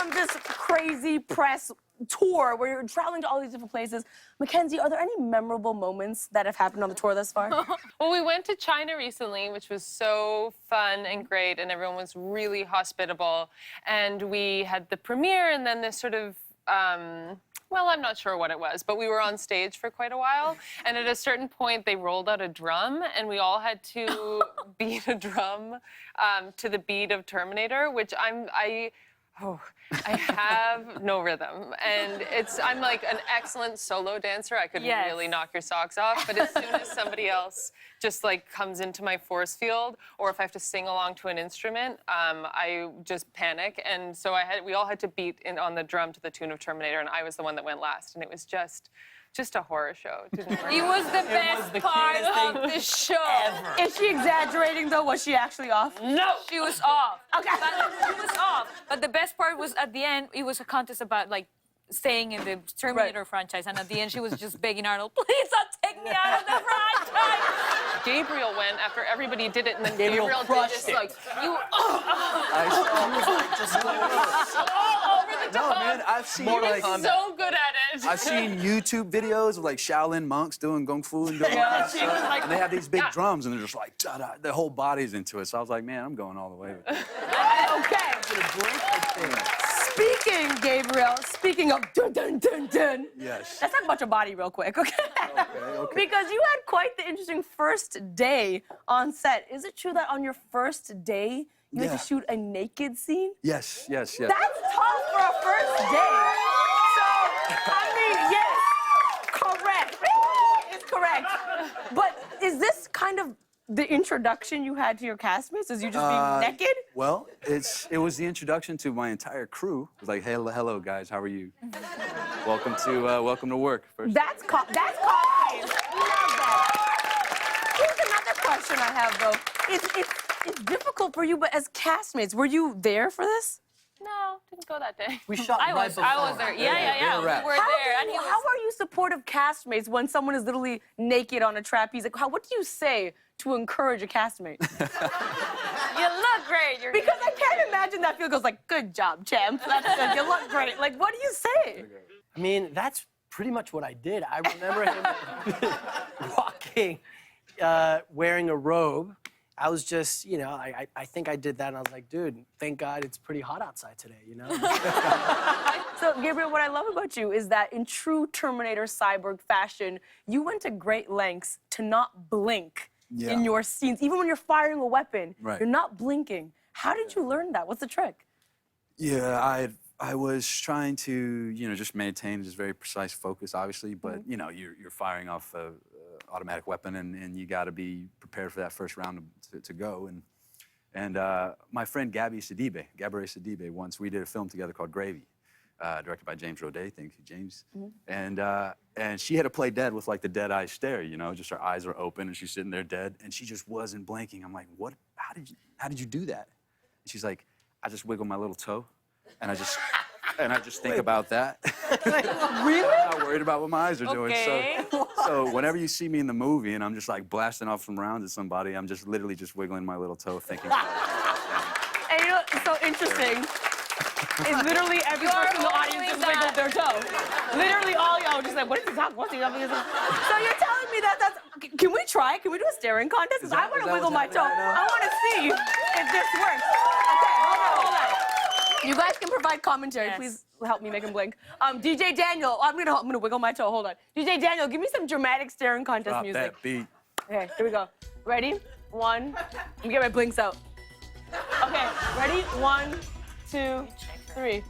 on this crazy press tour where you're traveling to all these different places. Mackenzie, are there any memorable moments that have happened on the tour thus far? Well, we went to China recently, which was so fun and great, and everyone was really hospitable. And we had the premiere, and then this sort of, well, I'm not sure what it was, but we were on stage for quite a while. And at a certain point, they rolled out a drum, and we all had to beat a drum to the beat of Terminator, which I have no rhythm, and I'm like an excellent solo dancer. I could really knock your socks off, but as soon as somebody else just like comes into my force field, or if I have to sing along to an instrument, I just panic. And so we all had to beat on the drum to the tune of Terminator, and I was the one that went last, and it was just a horror show. It was the best part of the show. Ever. Is she exaggerating, though? Was she actually off? No, she was off. Okay. She was off. But the best part was at the end, it was a contest about, like, staying in the Terminator franchise. And at the end, she was just begging Arnold, please don't take me out of the franchise. Gabriel went after everybody did it, and then Gabriel did this, like, you... all over the top. No, man, I've seen, like... so good at it. I've seen YouTube videos of, like, Shaolin monks doing Kung Fu and doing all that stuff. Like, and they have these big drums, and they're just like, da-da. Their whole body's into it. So I was like, man, I'm going all the way. Okay. Speaking, Gabriel, speaking of dun dun dun dun. Yes. Let's talk about your body real quick, okay? Okay. Because you had quite the interesting first day on set. Is it true that on your first day you had to shoot a naked scene? Yes. That's tough for a first day. So, I mean, yes, correct. It's correct. But is this kind of the introduction you had to your castmates? Is you just being naked? Well, it was the introduction to my entire crew. It was like, hey, hello, guys, how are you? welcome to work. First. That's confidence. We love that. Here's another question I have, though. It's difficult for you, but as castmates, were you there for this? No, didn't go that day. We shot I was there. Yeah. We were there. And How are you supportive castmates when someone is literally naked on a trapeze? Like, what do you say to encourage a castmate? You look great. Because I can't imagine that feel goes like, good job, champ. That's good. You look great. Like, what do you say? I mean, that's pretty much what I did. I remember him walking, wearing a robe. I was just, you know, I think I did that, and I was like, dude, thank God it's pretty hot outside today, you know? So, Gabriel, what I love about you is that in true Terminator cyborg fashion, you went to great lengths to not blink in your scenes. Even when you're firing a weapon, you're not blinking. How did you learn that? What's the trick? Yeah, I was trying to, you know, just maintain just very precise focus, obviously, but, you know, you're firing off a automatic weapon, and you got to be prepared for that first round to go. And my friend Gabrielle Sidibe, once we did a film together called Gravy, directed by James Roday. Thank you, James. And she had to play dead with like the dead eye stare, you know, just her eyes are open and she's sitting there dead, and she just wasn't blinking. I'm like, what? How did you do that? And she's like, I just wiggle my little toe, and I just think about that. Really? I'm not worried about what my eyes are doing. So whenever you see me in the movie and I'm just like blasting off some rounds at somebody, I'm just literally just wiggling my little toe, thinking about it. And you know, it's so interesting. It's literally every person in the audience just wiggled their toe. Literally all y'all just like, what is he talking? What's he talking? So you're telling me that's... Can we try? Can we do a staring contest? Because I want to wiggle my toe. I want to see if this works. Okay, hold on. You guys can provide commentary. Yes. Please help me make him blink. DJ Daniel, I'm gonna wiggle my toe. Hold on. DJ Daniel, give me some dramatic staring contest Drop music. that beat. Okay, here we go. Ready? 1. Let me get my blinks out. Okay, ready? 1, 2, 3.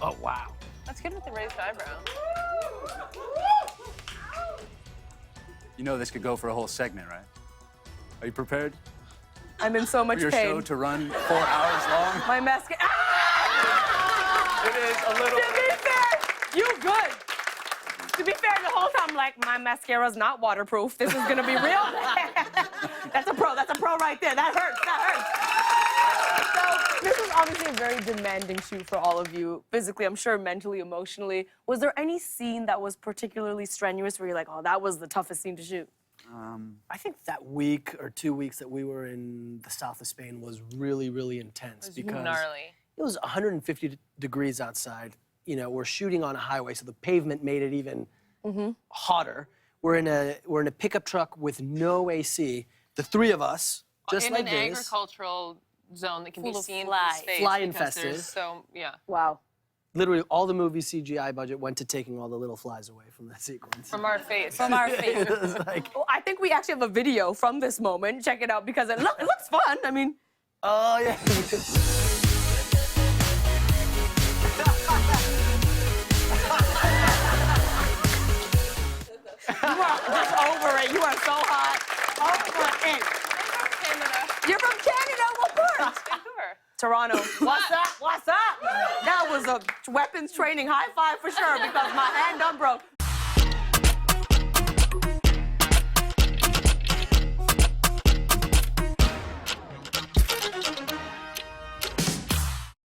Oh, wow. That's good with the raised eyebrow. You know this could go for a whole segment, right? Are you prepared? I'm in so much for your pain. show to run 4 hours long? My mascara. Ah! It is a little... To be fair, you good. To be fair, the whole time, like, my mascara's not waterproof. This is gonna be real. That's a pro. That's a pro right there. That hurts. So this was obviously a very demanding shoot for all of you, physically, I'm sure, mentally, emotionally. Was there any scene that was particularly strenuous where you're like, oh, that was the toughest scene to shoot? I think that week or 2 weeks that we were in the south of Spain was really, really intense. It was gnarly. it was 150 degrees outside. You know, we're shooting on a highway, so the pavement made it even hotter. We're in a pickup truck with no AC. The three of us, just in like an this. agricultural zone that can Full be of seen flies. from space. Fly because infested. there's So yeah. Wow. Literally, all the movie CGI budget went to taking all the little flies away from that sequence. From our face. From our face. It was like, Well, I think we actually have a video from this moment. Check it out because it looks fun. I mean, oh yeah. you are just over it. You are so hot. Over it. Canada. You're from Canada. What part? Vancouver. Toronto. What's up? What's up? That was a weapons training high five for sure because my hand done broke.